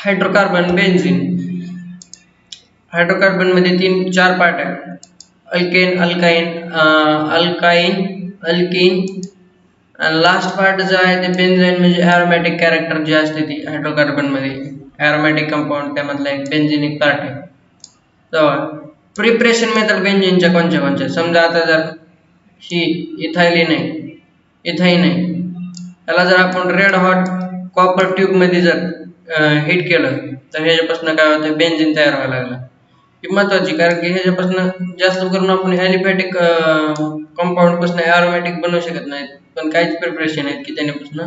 Hydrocarbon benzene. Hydrocarbon मध्ये 4 part आहेत. Alkane, alkyne आणि लास्ट पार्ट जो आहे ते बेन्झाईन म्हणजे ॲरोमॅटिक कॅरेक्टर जी असते ती हायड्रोकार्बन मध्ये ॲरोमॅटिक कंपाऊंड त्यामधला एक बेन्झिनिक पार्ट आहे. तर प्रिपरेशन मेथड बेन्झिनच्या कोणत्या समजा आता जर ही इथायलीन आहे त्याला जर आपण रेड हॉट कॉपर ट्यूब मध्ये जर हीट केलं तर ह्याच्यापासून काय होतं बेन्झिन तयार व्हायला लागलं. ही महत्वाची कारण की ह्याच्यापासून जास्त करून आपण ॲलिफॅटिक कंपाऊंड पासून ॲरोमॅटिक बनवू शकत नाही, पण काहीच प्रिपरेशन आहेत की त्याच्यापासून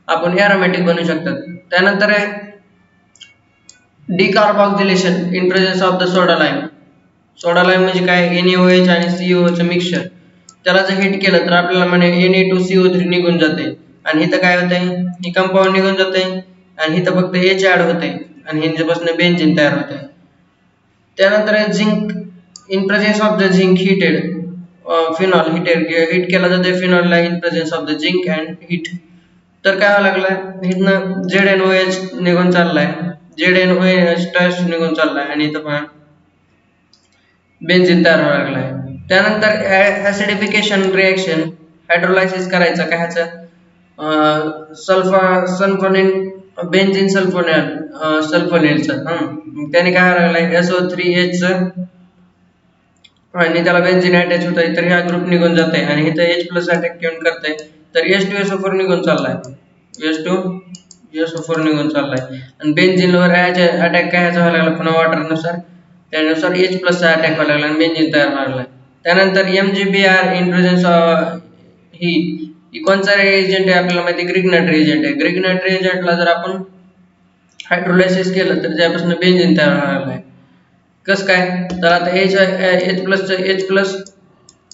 आपण ॲरोमॅटिक बनवू शकतात. त्यानंतर आहे decarboxylation in presence of the soda lime. Soda lime म्हणजे काय NaOH आणि COOH मिक्सचर. त्याला जर हीट केलं तर आपल्याला म्हणे Na2CO3 निघून जाते आणि इथं काय होतंय हे कंपाऊंड निघून जाते आणि इथं फक्त H ऍड होते आणि ह्याच्यापासून बेन्झिन तयार होते. त्यानंतर आहे zinc in presence of the zinc heated phenol heat केला जाते फिनॉलला in presence of the zinc and heat. तर काय व्हायला लागलं इथनं ZnOH निघून चाललाय, ZnOH निघून चाललाय आणि इथं पण बेन्झिन तयार व्हायला लागलाय. त्यानंतर ऍसिडिफिकेशन रिएक्शन हायड्रोलायसिस करायचं काय ह्याचं सल्फोनिल बेन्झिन सल्फोनिलचं त्याने काय व्हायला लागलाय SO3H आणि त्याला बेन्झिन अटॅच होत आहे तर ह्या ग्रुप निघून जाते आणि इथं H+ अटॅक घेऊन करते तर H2SO4 निघून चाललाय, H2SO4 निघून चाललाय आणि बेन्झिनवर अटॅक काय व्हायला लागला पुन्हा वॉटरनुसार त्यानुसार H+ अटॅक व्हायला लागला आणि बेन्झिन तयार व्हायला लागला. त्यानंतर MgBr इन प्रेझेन्स ही कोणचा रिएजंट आहे आपल्याला माहिती ग्रिग्नाइट रिएजंट आहे. ग्रिग्नाइट रिएजंटला जर आपण हायड्रोलायसिस केलं तर त्यापासून बेन्झिन तयार व्हायला लागलाय. कसं काय तर आता H+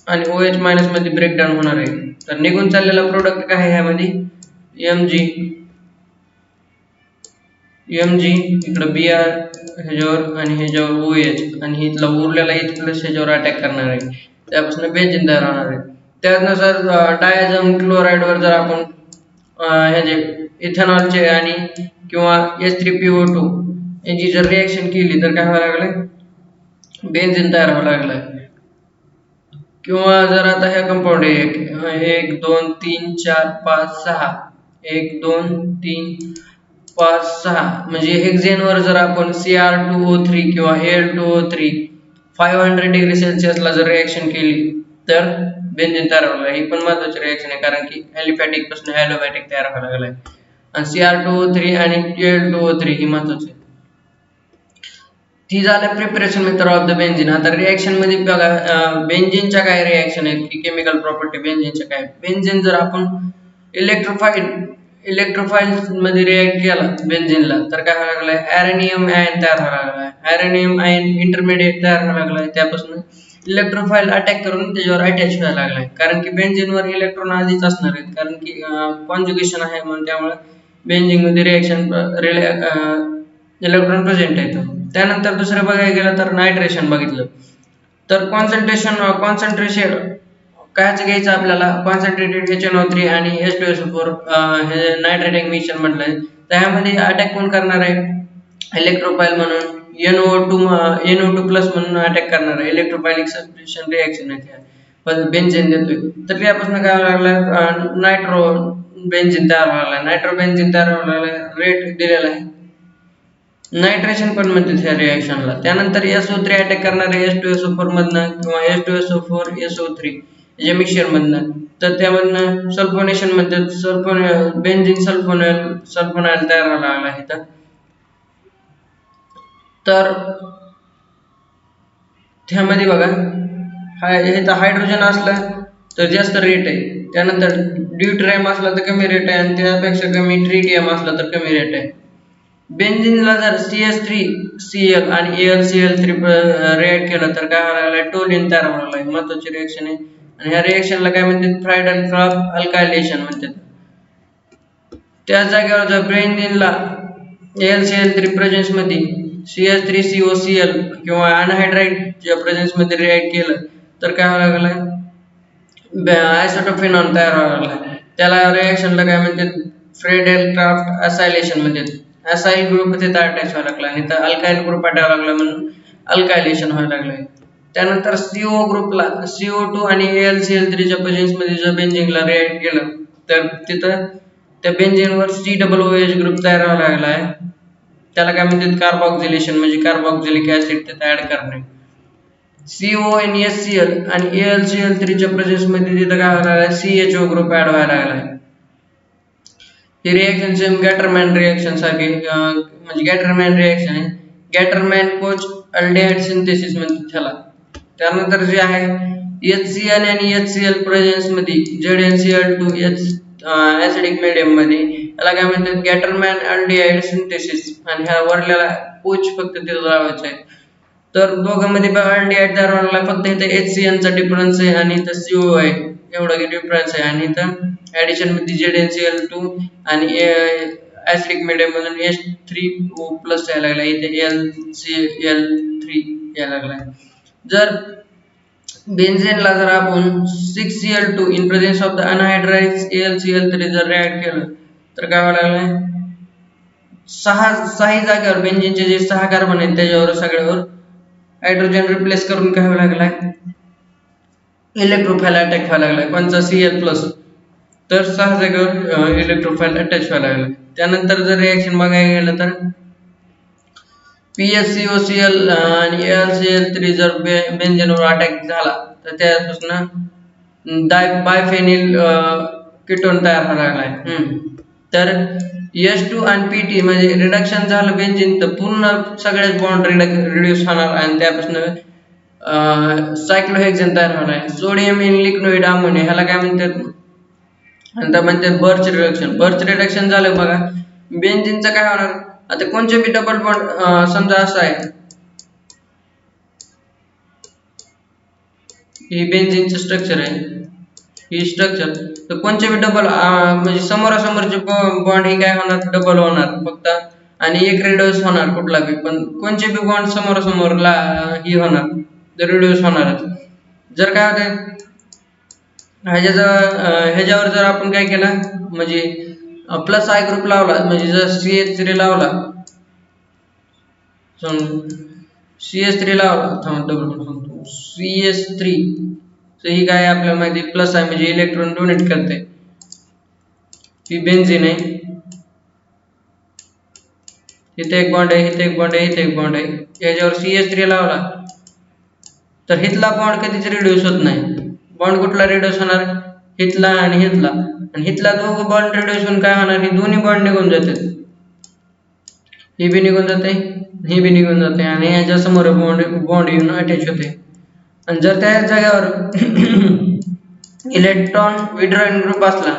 आणि OH- मध्ये ब्रेकडाऊन होणार आहे तर निघून चाललेला प्रोडक्ट काय आहे ह्यामध्ये Mg इकडं Br ह्याच्यावर आणि ह्याच्यावर OH आणि इथला उरलेला H+ ह्याच्यावर अटॅक करणार आहे त्यापासून बेन्झिन तयार होणार आहे. त्यानुसार डायझम क्लोराईडवर जर आपण ह्याचे इथेनॉलचे आणि किंवा H3PO2 यांची जर रिएक्शन केली तर काय व्हायला लागलंय बेन्झिन तयार व्हायला लागलाय. किंवा जर आता ह्या कंपाऊंड 1 2 3 4 5 6 1 2 3 5 6 म्हणजे हेक्झेनवर जर आपण Cr2O3 किंवा Al2O3 500 डिग्री सेल्सिअसला जर रिएक्शन केली तर बेन्झिन तयार व्हायला. ही पण महत्वाची रिएक्शन आहे कारण की ॲलिफॅटिक पासून ॲरोमॅटिक तयार व्हायला लागलाय आणि Cr2O3 आणि Al2O3 ही महत्वाची आहे. ती झालं preparation method of the benzene. आता रिएक्शन मध्ये बघा बेन्झिनच्या काय रिएक्शन आहेत की केमिकल प्रॉपर्टी बेन्झिनच्या काय. बेन्झिन जर आपण इलेक्ट्रोफाइल मध्ये रिएक्ट केला बेन्झिनला तर काय व्हायला लागलाय ॲरेनियम आयन तयार व्हायला लागलाय. ॲरेनियम आयन इंटरमिडिएट तयार व्हायला लागलाय त्यापासून इलेक्ट्रोफाइल अटॅक करून त्याच्यावर अटॅच व्हायला लागलाय कारण की बेन्झिनवर इलेक्ट्रॉन आधीच असणार आहेत कारण की कॉन्जुगेशन आहे म्हणून त्यामुळे बेन्झिन मध्ये रिएक्शन इलेक्ट्रॉन प्रेझेंट आहेत. त्यानंतर दुसरं बघायला गेलं तर नायट्रेशन बघितलं तर कॉन्सन्ट्रेशन कायच घ्यायचं आपल्याला कॉन्सन्ट्रेटेड HNO3 आणि H2SO4 हे नायट्रेटिंग मिक्सचर म्हटलंय तर ह्यामध्ये अटॅक कोण करणार आहे इलेक्ट्रोफाइल म्हणून NO2+ म्हणून अटॅक करणार आहे. इलेक्ट्रोफाइलिक सबस्टिट्यूशन रिएक्शन आहे पण बेन्झिन देतोय तर त्यापासून काय लागला नायट्रो बेन्झिन तयार व्हायला. नायट्रो बेन्झिन तयार व्हायला रेट दिलेला आहे. नायट्रेशन पण म्हणतात ह्या रिएक्शनला. त्यानंतर SO3 अटॅक करणारे H2SO4 मधनं किंवा H2SO4 SO3 या मिक्सचर मधनं तर त्यामधनं सल्फोनेशन म्हणतात बेन्झिन सल्फोनाइल तयार व्हायला लागला आहे. तर त्यामध्ये बघा हे तर हायड्रोजन असलं तर जास्त रेट आहे, त्यानंतर ड्यूटेरियम असला तर कमी रेट आहे आणि त्यापेक्षा कमी ट्रिटियम असला तर कमी रेट आहे. बेन्झिनला जर CH3Cl आणि AlCl3 रिएक्ट केलं तर काय व्हायला टोलिन तयार व्हायला. महत्वाची रिएक्शन आहे आणि ह्या रिएक्शनला काय म्हणतात फ्रायडन-क्राफ्ट अल्कायलेशन म्हणतात. त्या जागेवर जर बेन्झिनला AlCl3 प्रेझेन्स मध्ये CH3COCl किंवा अनहायड्राइडच्या प्रेझेन्स मध्ये रिएक्ट केलं तर काय व्हायला लागलाय आयसोटोफेनॉन तयार व्हायला लागलाय. त्याला रिएक्शनला काय म्हणतात फ्रायडन-क्राफ्ट असायलेशन म्हणतात. असाईल ग्रुप तिथं अटॅच व्हायला लागला आणि तर अल्काईल ग्रुप अटॅच लागला म्हणून अल्कायलेशन व्हायला लागलंय. त्यानंतर CO ग्रुपला CO2 आणि AlCl3 च्या प्रेझेन्स मध्ये जर बेंझिनला रिएक्ट केलं तर तिथं त्या बेंझिनवर COOH ग्रुप तयार व्हायला लागला आहे. त्याला काय म्हणतात कार्बोक्सिलेशन, म्हणजे कार्बोक्सिलिक ऍसिड तिथे ऍड करणे. CONHCl आणि AlCl3 च्या प्रेझेन्स मध्ये तिथं काय व्हायला लागलाय CHO ग्रुप ऍड व्हायला लागलाय. ही रिएक्शन सेम गॅटरमॅन रिएक्शन सारखी म्हणजे गॅटरमॅन रिएक्शन आहे. गॅटरमॅन कोच अल्डिहाइड सिंथेसिस म्हणतात त्याला. त्यानंतर जे आहे HCl आणि HCl प्रेझेन्स मध्ये ZnCl2 ऍसिडिक मीडियम मध्ये याला काय म्हणतात गॅटरमॅन अल्डिहाइड सिंथेसिस आणि ह्या वरल्याला कोच फक्त तिथं लावायचा आहे. तर दोघांमध्ये अल्डिहाइड तयार व्हायला फक्त इथे HCl चा डिफरन्स आहे आणि इथं CO आहे, एवढा डिफरन्स आहे. आणि इथं ऍडिशन मध्ये ZnCl2 आणि ऍसिडिक मीडियम मधून H3O+ यायला लागला, इथे LCl3 यायला लागला. जर बेन्झेनला जर आपण 6Cl2 in presence of the anhydrous AlCl3 जर रिएक्ट केलं तर काय व्हायला लागलंय सहा जागेवर बेन्झीनचे जे 6 कार्बन आहेत त्याच्यावर सगळ्यावर हायड्रोजन रिप्लेस करून काय व्हायला लागलाय इलेक्ट्रोफाइल अटॅक व्हायला लागलाय. कोणचा Cl+, तर 6 जागेवर इलेक्ट्रोफाइल अटॅच व्हायला लागलाय. त्यानंतर जर रिएक्शन बघायला गेलं तर PSCOCl आणि AlCl3 जर बेन्झीनवर अटॅक झाला तर त्यापासून बायफेनिल कीटोन तयार व्हायला लागलाय. तर H2 आणि PT म्हणजे रिडक्शन झालं बेन्झीन तर पूर्ण सगळेच बॉन्ड रिड्यूस होणार आणि त्यापासून सायक्लोहेक्सेन तयार होणार आहे. सोडियम इन लिग्नोइड अमोनिया ह्याला काय म्हणतात आणि म्हणतात बर्च रिडक्शन. बर्च रिडक्शन झालं बघा बेन्झीनचं काय होणार, आता कोणचे बी डबल बॉन्ड समजा असं आहे, ही बेन्झीनचं स्ट्रक्चर आहे, ही स्ट्रक्चर, तर कोणचे बी डबल म्हणजे समोरासमोरचे बॉन्ड ही काय होणार डबल होणार फक्त आणि एक रिड्यूस होणार कुठला बी, पण कोणचे बी बॉन्ड समोरासमोरला ही होणार तर रिड्यूस होणारच. जर काय होते ह्याच्यावर जर आपण काय केलं म्हणजे प्लस I ग्रुप लावला म्हणजे जर CH3 लावला CH3 लावला CH3 तर ही काय आपल्याला माहिती प्लस आहे म्हणजे इलेक्ट्रॉन डोनेट करते. ही बेन्झीन आहे, इथे एक बॉन्ड आहे, इथे एक बॉन्ड आहे, इथे एक बॉन्ड आहे. याच्यावर CH3 लावला तर हितला बॉन्ड कधीच रिड्यूस होत नाही. बॉन्ड कुठला रिड्यूस होणार हितला आणि हितला, आणि हितला दोघं बॉन्ड रिड्यूस होऊन काय होणार ही दोन्ही बॉन्ड निघून जातात, ही बी निघून जाते, ही बी निघून जाते आणि याच्या समोर बॉन्ड येऊन अटॅच होते. आणि जर त्या जागेवर इलेक्ट्रॉन विड्रॉइंग ग्रुप असला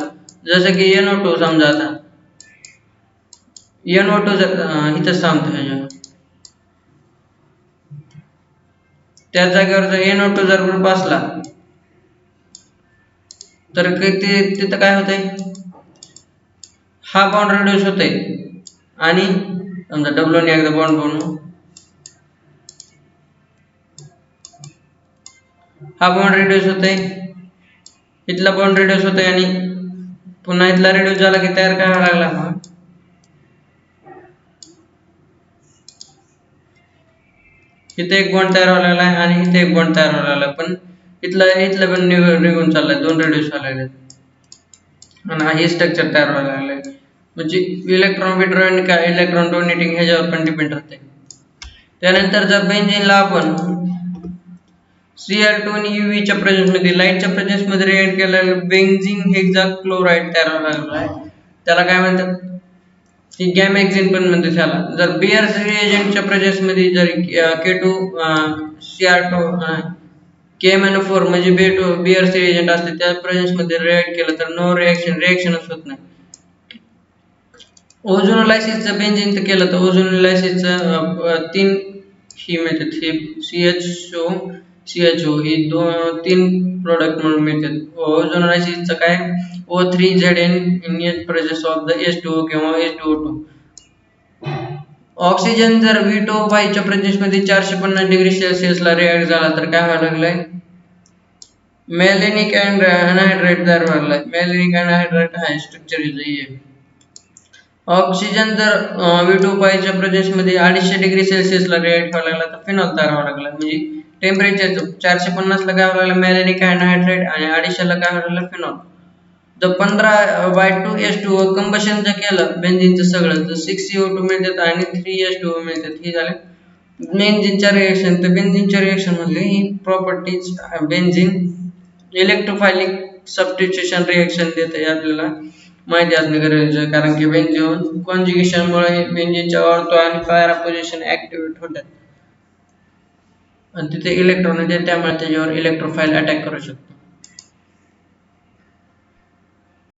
जसं की NO2 समजा, आता NO2 जर इथं सांगतो ह्याच्यावर त्या जागेवर जर NO2 जर ग्रुप असला तर तिथं काय होतंय हा बॉन्ड रिड्यूस होते आणि समजा डबल ने एकदा बॉन्ड बनवू, हा बॉन्ड रिड्यूस होते, इथला बॉन्ड रिड्यूस होते आणि पुन्हा इथला रिड्यूस झाला की तयार करायला लागला इथे एक बॉन्ड तयार व्हायला लागला आणि इथे एक बॉन्ड तयार व्हायला लागला, पण इथलं पण निघून चाललाय, दोन रिड्यूस व्हायला लागले आणि हे स्ट्रक्चर तयार व्हायला लागलंय. म्हणजे इलेक्ट्रॉन विड्रॉइंग का इलेक्ट्रॉन डोनेटिंग ह्याच्यावर पण डिपेंड राहते. त्यानंतर जर बेन्झीनला आपण Cl2 आणि UV च्या प्रेझेन्स मध्ये लाईटच्या प्रेझेन्स मध्ये रिएक्ट केलेलं बेन्झीन हेक्साक्लोराइड तयार व्हायला लागलाय, त्याला काय म्हणतात ही गॅमेक्झिन पण म्हणतात त्याला. जर बेअर्स रिएजंटच्या प्रेझेन्स मध्ये जर K2 Cr2 KMnO4 म्हणजे बेअर्स रिएजंट असते त्या प्रेझेन्स मध्ये रिएक्ट केलं तर नो रिएक्शनच होत नाही. ओझोनोलायसिसचं बेन्झीन केलं तर ओझोनोलायसिसचं 3 ही मिळतात, हे CHO ही 3 प्रोडक्ट म्हणून मिळतात. ओझोनोलायसिसचं काय O3Zn in presence of the H2O किंवा H2O2. ऑक्सिजन जर V2O5 च्या प्रेझेन्स मध्ये 450 डिग्री सेल्सिअस ला रिएक्ट झाला तर काय व्हायला लागलंय मॅलेनिक अँड अनहायड्रेट तयार व्हायला लागलाय. मॅलेनिक अनहायड्रेट हा स्ट्रक्चर आहे. ऑक्सिजन जर V2 च्या प्रेझेन्स मध्ये 250°C ला रिएक्ट व्हायला लागला तर फिनॉल तयार व्हायला लागला. म्हणजे टेम्परेचर 450 ला काय व्हायला लागलं, मॅलेनिक अनहायड्रेट, आणि 250 ला काय व्हायला लागलं, फिनॉल. जर 15 कंबशन जर केलं बेन्झिनचं सगळं तर 6CO2 मिळतात आणि 3H2O मिळतात. ही झाले बेन्झिनच्या रिएक्शन. तर बेन्झिनच्या रिएक्शन मधली ही प्रॉपर्टीज बेन्झिन इलेक्ट्रोफायलिक सबस्टिट्यूशन रिएक्शन देते आपल्याला माहिती असणे गरजेचं आहे. कारण की बेन्झिन कॉन्जुगेशन मुळे बेन्झिनच्या ऑर्थो आणि पायरा पोझिशन ऍक्टिव्हेट होतात आणि तिथे इलेक्ट्रॉन येते, त्यामुळे त्याच्यावर इलेक्ट्रोफाइल अटॅक करू शकतो.